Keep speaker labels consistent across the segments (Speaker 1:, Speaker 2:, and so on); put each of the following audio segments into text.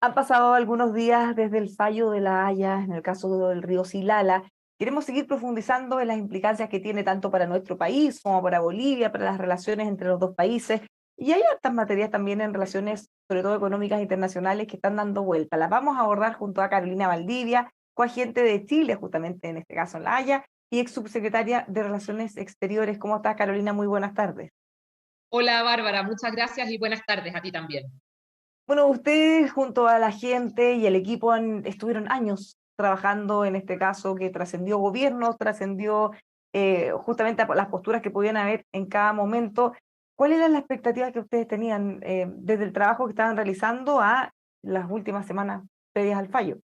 Speaker 1: Han pasado algunos días desde el fallo de La Haya en el caso del río Silala. Queremos seguir profundizando en las implicancias que tiene tanto para nuestro país como para Bolivia, para las relaciones entre los dos países. Y hay hartas materias también en relaciones, sobre todo económicas internacionales, que están dando vuelta. Las vamos a abordar junto a Carolina Valdivia, coagente de Chile, justamente en este caso en La Haya, y ex subsecretaria de Relaciones Exteriores. ¿Cómo estás, Carolina? Muy buenas tardes.
Speaker 2: Hola Bárbara, muchas gracias y buenas tardes a ti también.
Speaker 1: Bueno, ustedes junto a la gente y el equipo estuvieron años trabajando en este caso que trascendió gobiernos, trascendió justamente a las posturas que podían haber en cada momento. ¿Cuáles eran las expectativas que ustedes tenían desde el trabajo que estaban realizando a las últimas semanas previas al fallo?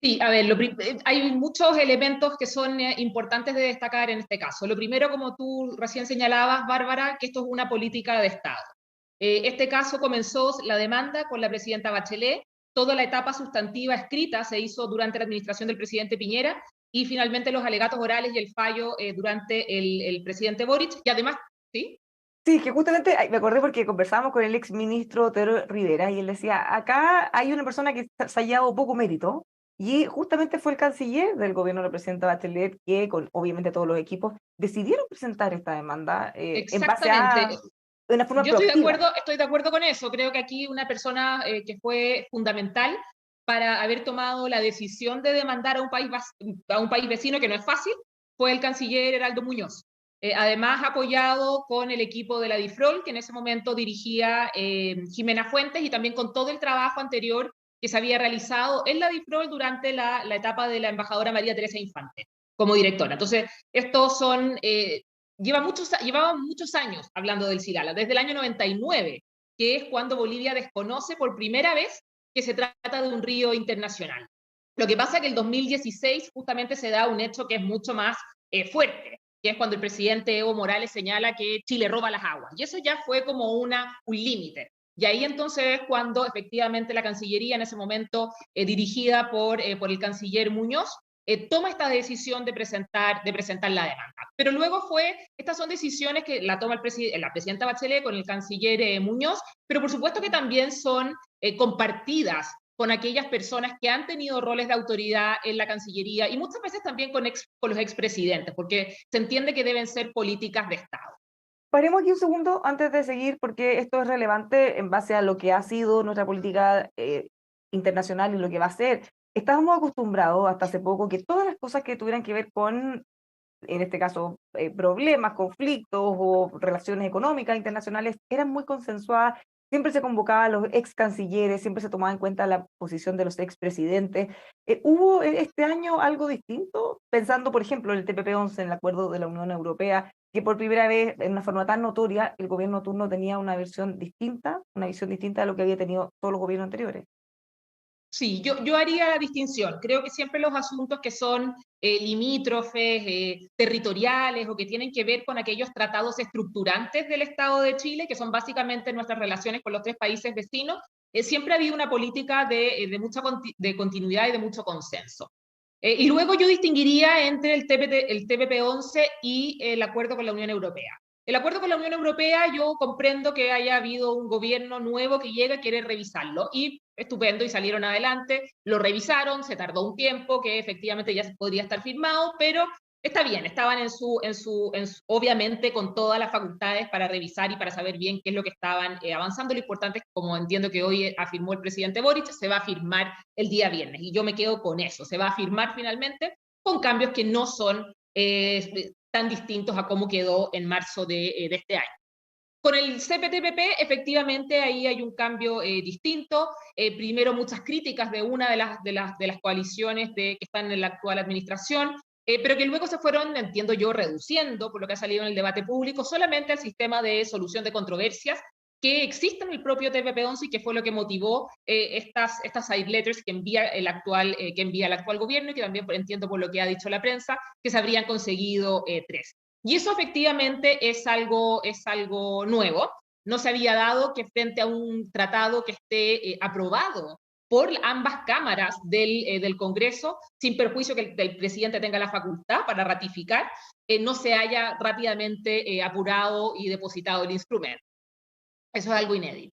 Speaker 2: Sí, a ver, hay muchos elementos que son importantes de destacar en este caso. Lo primero, como tú recién señalabas, Bárbara, que esto es una política de Estado. Este caso comenzó la demanda con la presidenta Bachelet, toda la etapa sustantiva escrita se hizo durante la administración del presidente Piñera y finalmente los alegatos orales y el fallo durante el presidente Boric. Y además, ¿sí?
Speaker 1: Sí, que justamente ay, me acordé porque conversábamos con el ex ministro Teodoro Rivera y él decía, acá hay una persona que se ha hallado poco mérito y justamente fue el canciller del gobierno del presidente Bachelet que con obviamente todos los equipos decidieron presentar esta demanda en base
Speaker 2: Exactamente.
Speaker 1: a una forma
Speaker 2: Yo
Speaker 1: proactiva.
Speaker 2: estoy de acuerdo con eso. Creo que aquí una persona que fue fundamental para haber tomado la decisión de demandar a un país vecino, que no es fácil, fue el canciller Heraldo Muñoz. Además, apoyado con el equipo de la DIFROL, que en ese momento dirigía Jimena Fuentes, y también con todo el trabajo anterior que se había realizado en la DIFROL durante la etapa de la embajadora María Teresa Infante como directora. Entonces, estos son llevaban muchos años hablando del Silala, desde el año 99, que es cuando Bolivia desconoce por primera vez que se trata de un río internacional. Lo que pasa es que el 2016 justamente se da un hecho que es mucho más fuerte, que es cuando el presidente Evo Morales señala que Chile roba las aguas. Y eso ya fue como un límite. Y ahí entonces es cuando efectivamente la Cancillería, en ese momento dirigida por el canciller Muñoz, toma esta decisión de presentar la demanda. Pero luego estas son decisiones que la toma la presidenta Bachelet con el canciller Muñoz, pero por supuesto que también son compartidas con aquellas personas que han tenido roles de autoridad en la Cancillería y muchas veces también con los expresidentes, porque se entiende que deben ser políticas de Estado.
Speaker 1: Paremos aquí un segundo antes de seguir porque esto es relevante en base a lo que ha sido nuestra política internacional y lo que va a ser. Estábamos acostumbrados hasta hace poco que todas las cosas que tuvieran que ver con en este caso, problemas, conflictos o relaciones económicas internacionales eran muy consensuadas. Siempre se convocaba a los ex cancilleres, siempre se tomaba en cuenta la posición de los expresidentes. ¿Hubo este año algo distinto? Pensando, por ejemplo, en el TPP-11, en el acuerdo de la Unión Europea, que por primera vez, en una forma tan notoria, el gobierno turno tenía una visión distinta de lo que había tenido todos los gobiernos anteriores.
Speaker 2: Sí, yo haría la distinción. Creo que siempre los asuntos que son limítrofes, territoriales o que tienen que ver con aquellos tratados estructurantes del Estado de Chile, que son básicamente nuestras relaciones con los tres países vecinos, siempre ha habido una política de continuidad y de mucho consenso. Y luego yo distinguiría entre el TPP-11 y el acuerdo con la Unión Europea. El acuerdo con la Unión Europea, yo comprendo que haya habido un gobierno nuevo que llega y quiere revisarlo. Y estupendo, y salieron adelante, lo revisaron, se tardó un tiempo, que efectivamente ya podría estar firmado, pero está bien, estaban obviamente con todas las facultades para revisar y para saber bien qué es lo que estaban avanzando. Lo importante es, como entiendo que hoy afirmó el presidente Boric, se va a firmar el día viernes, y yo me quedo con eso, se va a firmar finalmente con cambios que no son tan distintos a cómo quedó en marzo de este año. Con el CPTPP, efectivamente, ahí hay un cambio distinto. Primero, muchas críticas de una de las coaliciones que están en la actual administración, pero que luego se fueron, entiendo yo, reduciendo, por lo que ha salido en el debate público, solamente al sistema de solución de controversias que existe en el propio TPP-11 y que fue lo que motivó estas side letters que envía el actual gobierno, y que también entiendo por lo que ha dicho la prensa, que se habrían conseguido tres. Y eso efectivamente es algo nuevo. No se había dado que frente a un tratado que esté aprobado por ambas cámaras del Congreso, sin perjuicio que el presidente tenga la facultad para ratificar, no se haya rápidamente apurado y depositado el instrumento. Eso es algo inédito.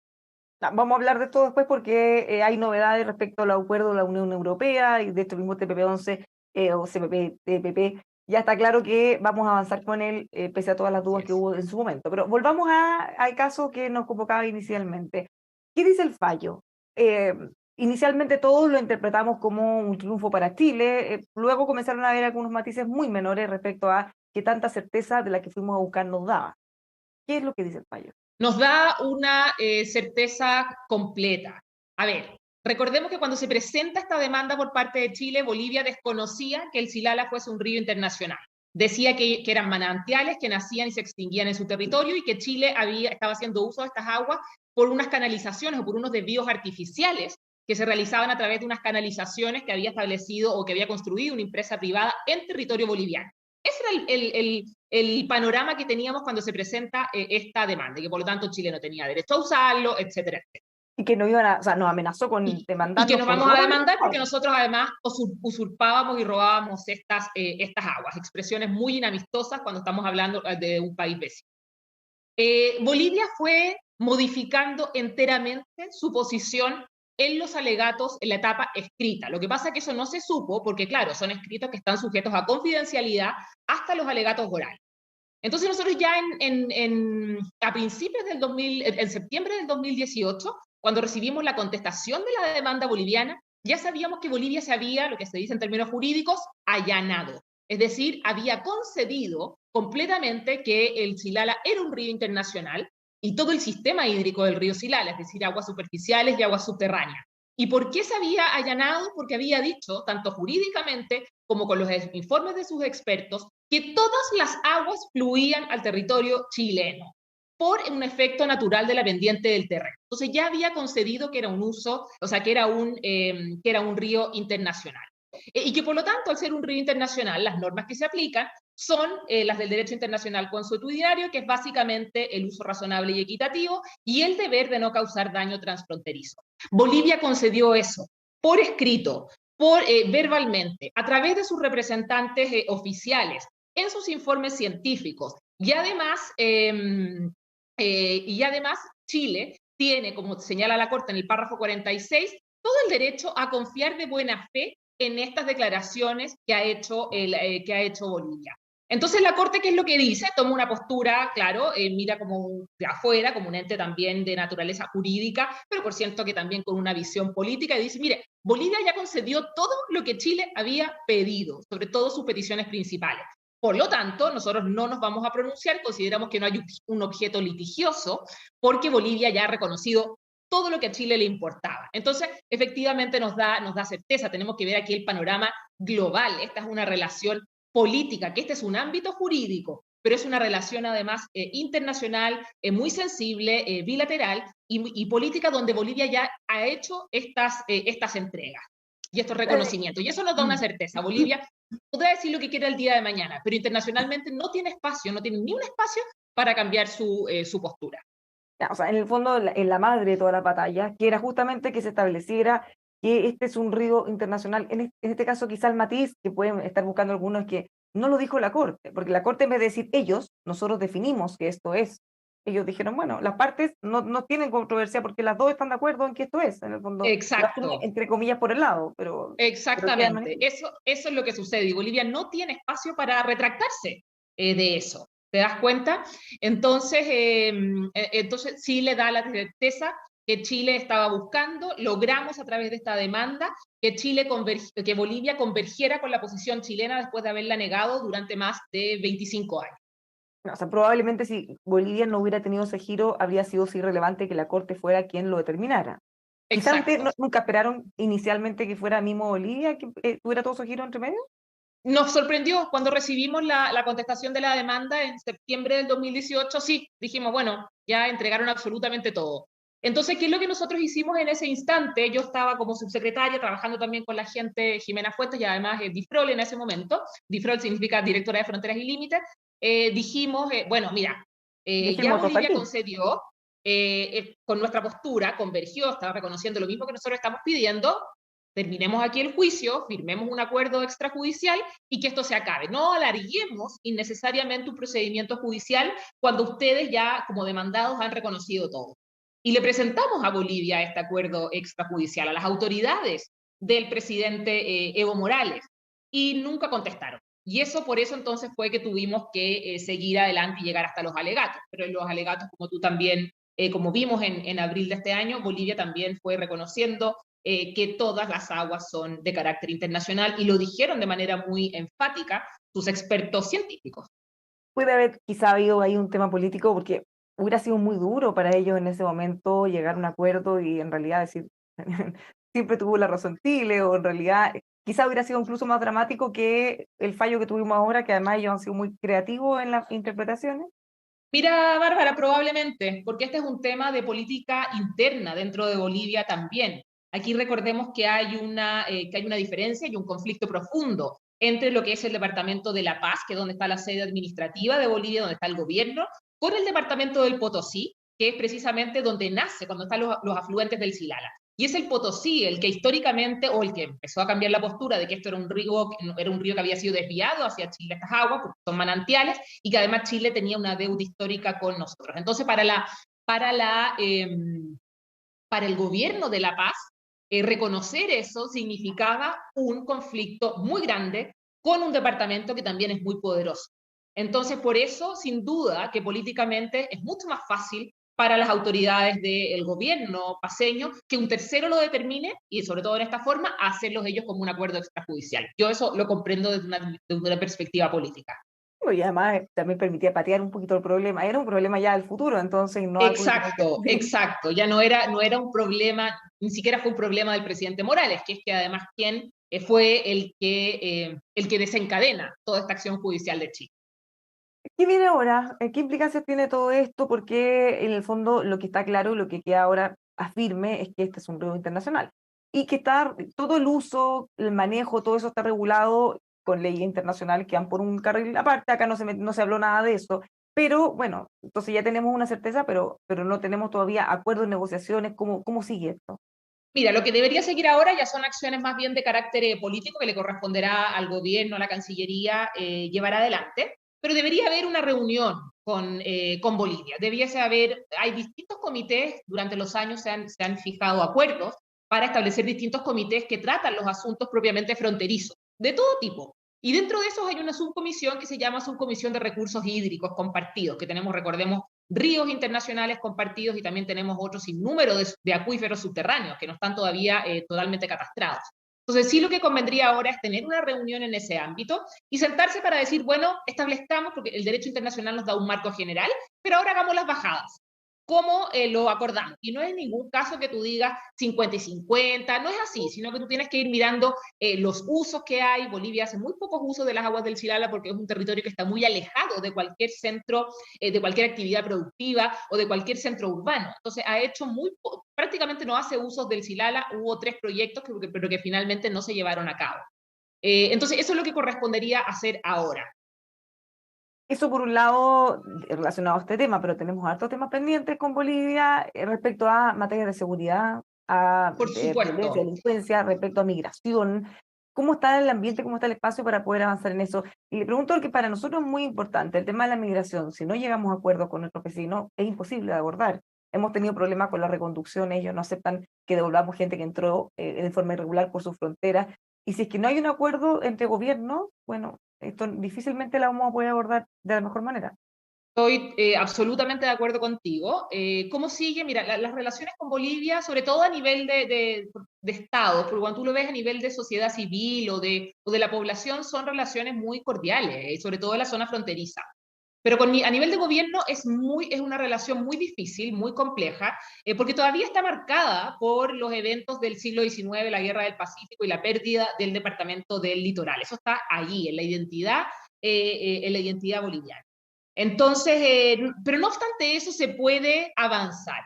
Speaker 1: Vamos a hablar de esto después porque hay novedades respecto al acuerdo de la Unión Europea y de este mismo TPP-11 o CPP-TPP. Ya está claro que vamos a avanzar con él pese a todas las dudas que hubo en su momento. Pero volvamos al caso que nos convocaba inicialmente. ¿Qué dice el fallo? Eh, Inicialmente todos lo interpretamos como un triunfo para Chile, luego comenzaron a haber algunos matices muy menores respecto a qué tanta certeza de la que fuimos a buscar nos daba. ¿Qué es lo que dice el fallo?
Speaker 2: Nos da una certeza completa. A ver, recordemos que cuando se presenta esta demanda por parte de Chile, Bolivia desconocía que el Silala fuese un río internacional. Decía que eran manantiales que nacían y se extinguían en su territorio y que Chile estaba haciendo uso de estas aguas por unas canalizaciones o por unos desvíos artificiales que se realizaban a través de unas canalizaciones que había establecido o que había construido una empresa privada en territorio boliviano. Ese era el panorama que teníamos cuando se presenta esta demanda, y que por lo tanto Chile no tenía derecho a usarlo, etcétera, etcétera.
Speaker 1: Y que nos iban a, o sea, nos amenazó con
Speaker 2: Y que
Speaker 1: demandarnos
Speaker 2: nos
Speaker 1: por
Speaker 2: vamos a
Speaker 1: robar.
Speaker 2: demandar porque nosotros además usurpábamos y robábamos estas aguas, expresiones muy inamistosas cuando estamos hablando de un país vecino. Bolivia fue modificando enteramente su posición en los alegatos en la etapa escrita. Lo que pasa es que eso no se supo porque, claro, son escritos que están sujetos a confidencialidad hasta los alegatos orales. Entonces nosotros ya a principios del 2000, en septiembre del 2018, cuando recibimos la contestación de la demanda boliviana, ya sabíamos que Bolivia se había, lo que se dice en términos jurídicos, allanado. Es decir, había concedido completamente que el Silala era un río internacional y todo el sistema hídrico del río Silala, es decir, aguas superficiales y aguas subterráneas. ¿Y por qué se había allanado? Porque había dicho, tanto jurídicamente como con los informes de sus expertos, que todas las aguas fluían al territorio chileno por un efecto natural de la pendiente del terreno. Entonces ya había concedido que era un uso, o sea, que era un río internacional. Y que por lo tanto, al ser un río internacional, las normas que se aplican son las del derecho internacional consuetudinario, que es básicamente el uso razonable y equitativo, y el deber de no causar daño transfronterizo. Bolivia concedió eso por escrito, verbalmente, a través de sus representantes oficiales, en sus informes científicos. Y además Chile tiene, como señala la Corte en el párrafo 46, todo el derecho a confiar de buena fe en estas declaraciones que ha hecho Bolivia. Entonces la Corte, ¿qué es lo que dice? Toma una postura, claro, mira como de afuera, como un ente también de naturaleza jurídica, pero por cierto que también con una visión política, y dice, mire, Bolivia ya concedió todo lo que Chile había pedido, sobre todo sus peticiones principales. Por lo tanto, nosotros no nos vamos a pronunciar, consideramos que no hay un objeto litigioso, porque Bolivia ya ha reconocido todo lo que a Chile le importaba. Entonces, efectivamente nos da certeza, tenemos que ver aquí el panorama global. Esta es una relación política, que este es un ámbito jurídico, pero es una relación además internacional, muy sensible, bilateral y política, donde Bolivia ya ha hecho estas entregas y estos reconocimientos. Y eso nos da una certeza. Bolivia podrá decir lo que quiera el día de mañana, pero internacionalmente no tiene espacio, no tiene ni un espacio para cambiar su postura.
Speaker 1: O sea, en el fondo, en la madre de toda la batalla, que era justamente que se estableciera que este es un río internacional. En este caso, quizá el matiz que pueden estar buscando algunos es que no lo dijo la Corte, porque la Corte, en vez de decir ellos, nosotros definimos que esto es. Ellos dijeron, bueno, las partes no tienen controversia porque las dos están de acuerdo en que esto es, en el fondo,
Speaker 2: Exacto.
Speaker 1: entre comillas por el lado, pero...
Speaker 2: Exactamente, eso es lo que sucede y Bolivia no tiene espacio para retractarse de eso. ¿Te das cuenta? Entonces sí le da la certeza que Chile estaba buscando, logramos a través de esta demanda que Bolivia convergiera con la posición chilena después de haberla negado durante más de 25 años.
Speaker 1: O sea, probablemente si Bolivia no hubiera tenido ese giro, habría sido irrelevante que la Corte fuera quien lo determinara. Quizás ustedes nunca esperaron inicialmente que fuera mismo Bolivia, que tuviera todo su giro entre medio.
Speaker 2: Nos sorprendió cuando recibimos la contestación de la demanda en septiembre del 2018, sí, dijimos, bueno, ya entregaron absolutamente todo. Entonces, ¿qué es lo que nosotros hicimos en ese instante? Yo estaba como subsecretaria trabajando también con la gente Jimena Fuentes y además DIFROL en ese momento. DIFROL significa Directora de Fronteras y Límites. Dijimos, bueno, mira, ya Bolivia concedió, con nuestra postura, convergió, estaba reconociendo lo mismo que nosotros estamos pidiendo, terminemos aquí el juicio, firmemos un acuerdo extrajudicial y que esto se acabe. No alarguemos innecesariamente un procedimiento judicial cuando ustedes ya, como demandados, han reconocido todo. Y le presentamos a Bolivia este acuerdo extrajudicial, a las autoridades del presidente Evo Morales, y nunca contestaron. Y eso por eso entonces fue que tuvimos que seguir adelante y llegar hasta los alegatos. Pero en los alegatos, como tú también, como vimos en abril de este año, Bolivia también fue reconociendo que todas las aguas son de carácter internacional y lo dijeron de manera muy enfática sus expertos científicos.
Speaker 1: Puede haber quizá habido ahí un tema político porque hubiera sido muy duro para ellos en ese momento llegar a un acuerdo y en realidad decir siempre tuvo la razón Chile o en realidad quizá hubiera sido incluso más dramático que el fallo que tuvimos ahora, que además ellos han sido muy creativos en las interpretaciones.
Speaker 2: Mira, Bárbara, probablemente, porque este es un tema de política interna dentro de Bolivia también. Aquí recordemos que hay una diferencia y un conflicto profundo entre lo que es el Departamento de La Paz, que es donde está la sede administrativa de Bolivia, donde está el gobierno, con el Departamento del Potosí, que es precisamente donde nace, cuando están los afluentes del Silala. Y es el Potosí el que históricamente, o el que empezó a cambiar la postura de que esto era un río que había sido desviado hacia Chile, estas aguas, porque son manantiales, y que además Chile tenía una deuda histórica con nosotros. Entonces, para, la, eh, para el gobierno de La Paz, reconocer eso significaba un conflicto muy grande con un departamento que también es muy poderoso. Entonces, por eso, sin duda, que políticamente es mucho más fácil para las autoridades del gobierno paseño que un tercero lo determine y, sobre todo en esta forma, hacerlos ellos como un acuerdo extrajudicial. Yo eso lo comprendo desde una perspectiva política.
Speaker 1: Y además también permitía patear un poquito el problema. Era un problema ya del futuro, entonces no algo que tenía que
Speaker 2: Exacto, exacto. Ya no era un problema, ni siquiera fue un problema del presidente Morales, que es que además quien fue el que desencadena toda esta acción judicial de Chile.
Speaker 1: ¿Qué viene ahora? ¿Qué implicancias tiene todo esto? Porque en el fondo lo que está claro, lo que queda ahora a firme es que este es un río internacional y que está todo el uso, el manejo, todo eso está regulado con leyes internacionales que van por un carril aparte. Acá no se habló nada de eso. Pero bueno, entonces ya tenemos una certeza, pero no tenemos todavía acuerdos, negociaciones. ¿Cómo sigue esto?
Speaker 2: Mira, lo que debería seguir ahora ya son acciones más bien de carácter político que le corresponderá al gobierno, a la Cancillería llevar adelante, pero debería haber una reunión con Bolivia. Hay distintos comités, durante los años se han fijado acuerdos para establecer distintos comités que tratan los asuntos propiamente fronterizos, de todo tipo. Y dentro de esos hay una subcomisión que se llama Subcomisión de Recursos Hídricos Compartidos, que tenemos, recordemos, ríos internacionales compartidos y también tenemos otro sinnúmero de acuíferos subterráneos que no están todavía totalmente catastrados. Entonces, sí lo que convendría ahora es tener una reunión en ese ámbito y sentarse para decir, bueno, establezcamos, porque el derecho internacional nos da un marco general, pero ahora hagamos las bajadas. ¿Cómo lo acordamos? Y no es en ningún caso que tú digas 50 y 50, no es así, sino que tú tienes que ir mirando los usos que hay. Bolivia hace muy pocos usos de las aguas del Silala porque es un territorio que está muy alejado de cualquier centro, de cualquier actividad productiva o de cualquier centro urbano. Entonces ha hecho prácticamente no hace usos del Silala. Hubo 3 proyectos pero que finalmente no se llevaron a cabo. Entonces eso es lo que correspondería hacer ahora.
Speaker 1: Eso por un lado relacionado a este tema, pero tenemos hartos temas pendientes con Bolivia respecto a materias de seguridad, a
Speaker 2: Por
Speaker 1: violencia,
Speaker 2: supuesto.
Speaker 1: delincuencia, respecto a migración. ¿Cómo está el ambiente, cómo está el espacio para poder avanzar en eso? Y le pregunto porque para nosotros es muy importante el tema de la migración. Si no llegamos a acuerdos con nuestros vecinos, es imposible de abordar. Hemos tenido problemas con la reconducción, ellos no aceptan que devolvamos gente que entró de forma irregular por sus fronteras. Y si es que no hay un acuerdo entre gobiernos, bueno, esto difícilmente la vamos a poder abordar de la mejor manera.
Speaker 2: Estoy absolutamente de acuerdo contigo. ¿Cómo sigue? Mira, las relaciones con Bolivia, sobre todo a nivel de Estado, porque cuando tú lo ves a nivel de sociedad civil o de la población, son relaciones muy cordiales, sobre todo en la zona fronteriza. Pero a nivel de gobierno es una relación muy difícil, muy compleja, porque todavía está marcada por los eventos del siglo XIX, la Guerra del Pacífico y la pérdida del departamento del litoral. Eso está ahí, en la identidad boliviana. Entonces, pero no obstante eso, se puede avanzar.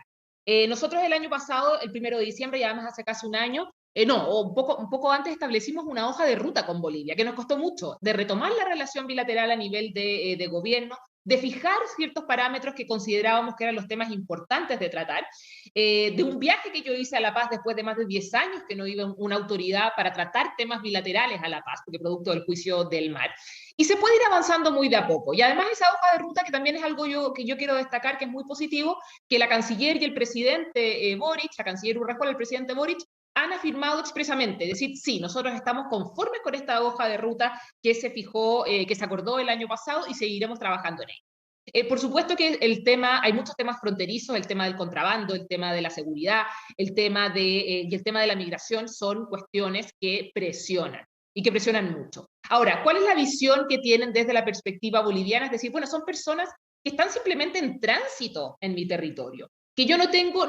Speaker 2: Nosotros el año pasado, el 1 de diciembre, ya además hace casi un año, no, o un poco antes establecimos una hoja de ruta con Bolivia, que nos costó mucho, de retomar la relación bilateral a nivel de gobierno, de fijar ciertos parámetros que considerábamos que eran los temas importantes de tratar, de un viaje que yo hice a La Paz después de más de 10 años que no iba una autoridad para tratar temas bilaterales a La Paz, porque producto del juicio del mar. Y se puede ir avanzando muy de a poco. Y además esa hoja de ruta, que también es algo que yo quiero destacar, que es muy positivo, que la canciller y el presidente Boric, la canciller Urrejola y el presidente Boric, han afirmado expresamente, es decir, sí, nosotros estamos conformes con esta hoja de ruta que se fijó, que se acordó el año pasado y seguiremos trabajando en ella. Por supuesto que hay muchos temas fronterizos, el tema del contrabando, el tema de la seguridad, y el tema de la migración son cuestiones que presionan y que presionan mucho. Ahora, ¿cuál es la visión que tienen desde la perspectiva boliviana? Es decir, bueno, son personas que están simplemente en tránsito en mi territorio, que yo no tengo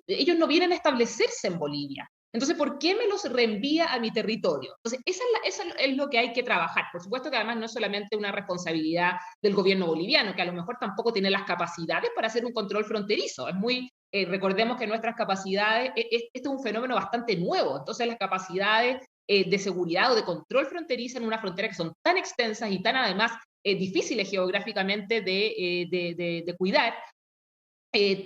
Speaker 2: ellos no vienen a establecerse en Bolivia. Entonces, ¿por qué me los reenvía a mi territorio? Entonces, eso es lo que hay que trabajar. Por supuesto que además no es solamente una responsabilidad del gobierno boliviano, que a lo mejor tampoco tiene las capacidades para hacer un control fronterizo. Recordemos que nuestras capacidades, este es un fenómeno bastante nuevo, entonces las capacidades de seguridad o de control fronterizo en una frontera que son tan extensas y tan además difíciles geográficamente de cuidar,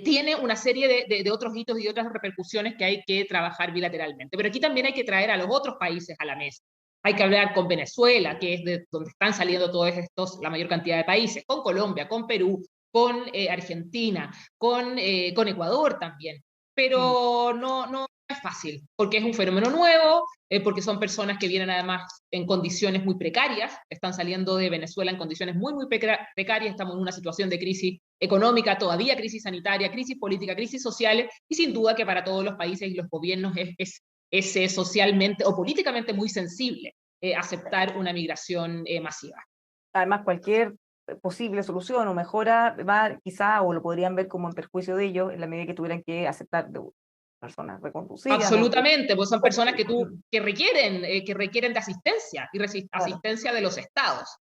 Speaker 2: tiene una serie de otros hitos y otras repercusiones que hay que trabajar bilateralmente. Pero aquí también hay que traer a los otros países a la mesa. Hay que hablar con Venezuela, que es de donde están saliendo todos estos, la mayor cantidad de países, con Colombia, con Perú, con Argentina, con Ecuador también. Pero no es fácil, porque es un fenómeno nuevo, porque son personas que vienen además en condiciones muy precarias, están saliendo de Venezuela en condiciones muy precarias, estamos en una situación de crisis económica, todavía crisis sanitaria, crisis política, crisis sociales, y sin duda que para todos los países y los gobiernos es socialmente o políticamente muy sensible aceptar una migración masiva.
Speaker 1: Además, cualquier posible solución o mejora va quizá o lo podrían ver como en perjuicio de ellos en la medida que tuvieran que aceptar de personas reconducidas o
Speaker 2: Absolutamente, pues son personas que requieren de asistencia y
Speaker 1: claro,
Speaker 2: asistencia de los estados.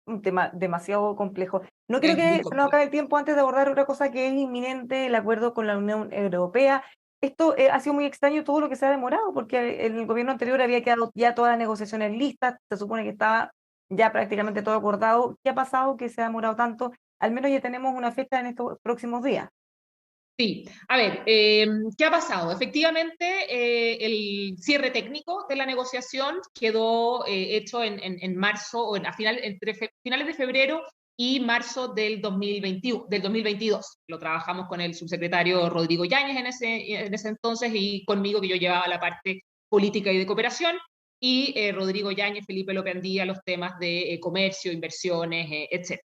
Speaker 1: un tema demasiado complejo. No quiero
Speaker 2: Es muy
Speaker 1: que se nos
Speaker 2: complejo.
Speaker 1: acabe el tiempo antes de abordar otra cosa que es inminente, el acuerdo con la Unión Europea. Esto ha sido muy extraño todo lo que se ha demorado, porque el gobierno anterior había quedado ya todas las negociaciones listas, se supone que estaba ya prácticamente todo acordado. ¿Qué ha pasado que se ha demorado tanto? Al menos ya tenemos una fecha en estos próximos días.
Speaker 2: Sí, a ver, ¿qué ha pasado? Efectivamente, el cierre técnico de la negociación quedó hecho en marzo, o entre finales de febrero y marzo del 2021, del 2022. Lo trabajamos con el subsecretario Rodrigo Yáñez en ese entonces y conmigo, que yo llevaba la parte política y de cooperación, y Rodrigo Yáñez, Felipe López Andía, los temas de comercio, inversiones, etc.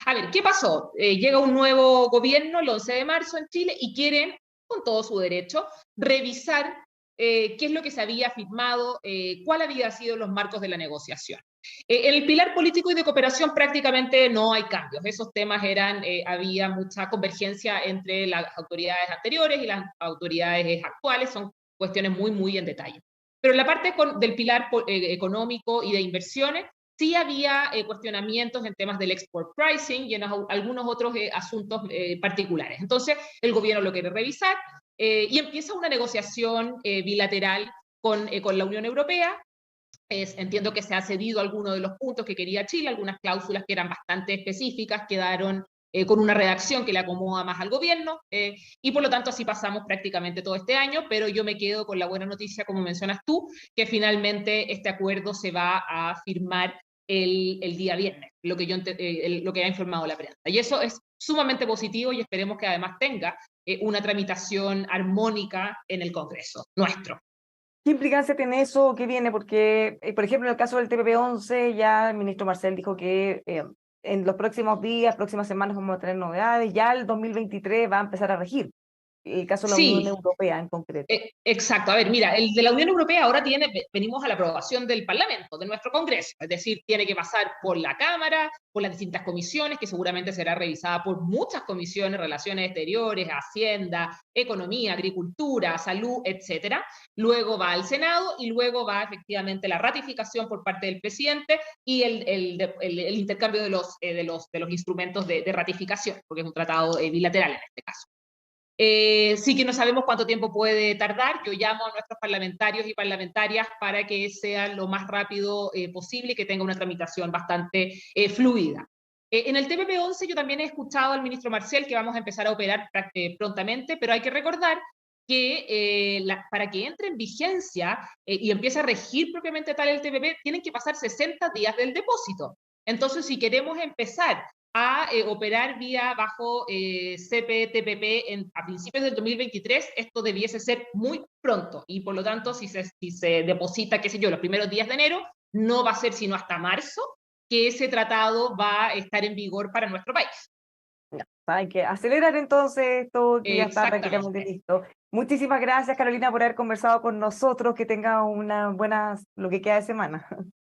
Speaker 2: A ver, ¿qué pasó? Llega un nuevo gobierno el 11 de marzo en Chile y quieren, con todo su derecho, revisar qué es lo que se había firmado, cuál había sido los marcos de la negociación. En el pilar político y de cooperación prácticamente no hay cambios. Esos temas había mucha convergencia entre las autoridades anteriores y las autoridades actuales, son cuestiones muy en detalle. Pero en la parte del pilar económico y de inversiones, sí había cuestionamientos en temas del export pricing y en algunos otros asuntos particulares. Entonces, el gobierno lo quiere revisar y empieza una negociación bilateral con la Unión Europea. Entiendo que se ha cedido algunos de los puntos que quería Chile, algunas cláusulas que eran bastante específicas quedaron con una redacción que le acomoda más al gobierno, y por lo tanto así pasamos prácticamente todo este año, pero yo me quedo con la buena noticia, como mencionas tú, que finalmente este acuerdo se va a firmar el día viernes, lo que ha informado la prensa. Y eso es sumamente positivo y esperemos que además tenga una tramitación armónica en el Congreso nuestro.
Speaker 1: ¿Qué implicancia tiene eso? ¿Qué viene? Porque, por ejemplo, en el caso del TPP-11, ya el ministro Marcel dijo que en los próximos días, próximas semanas vamos a tener novedades, ya el 2023 va a empezar a regir, el caso de la Unión
Speaker 2: Sí,
Speaker 1: Europea en concreto.
Speaker 2: Exacto. A ver, mira, el de la Unión Europea ahora venimos a la aprobación del Parlamento, de nuestro Congreso. Es decir, tiene que pasar por la Cámara, por las distintas comisiones, que seguramente será revisada por muchas comisiones, relaciones exteriores, Hacienda, Economía, Agricultura, Salud, etcétera. Luego va al Senado y luego va efectivamente la ratificación por parte del presidente y el intercambio de los instrumentos de ratificación, porque es un tratado bilateral en este caso. Sí que no sabemos cuánto tiempo puede tardar. Yo llamo a nuestros parlamentarios y parlamentarias para que sea lo más rápido posible y que tenga una tramitación bastante fluida. En el TPP-11 yo también he escuchado al ministro Marcel que vamos a empezar a operar prontamente, pero hay que recordar que para que entre en vigencia y empiece a regir propiamente tal el TPP, tienen que pasar 60 días del depósito. Entonces, si queremos empezar a operar vía bajo CPTPP a principios del 2023, esto debiese ser muy pronto y por lo tanto, si se deposita, qué sé yo, los primeros días de enero, no va a ser sino hasta marzo que ese tratado va a estar en vigor para nuestro país.
Speaker 1: Ya, hay que acelerar entonces esto, que ya está prácticamente
Speaker 2: Exactamente.
Speaker 1: listo. Muchísimas gracias, Carolina, por haber conversado con nosotros. Que tenga una buena, lo que queda de semana.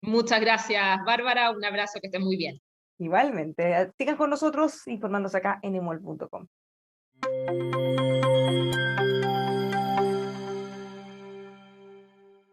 Speaker 2: Muchas gracias, Bárbara. Un abrazo, que estés muy bien.
Speaker 1: Igualmente, sigan con nosotros informándose acá en emol.com.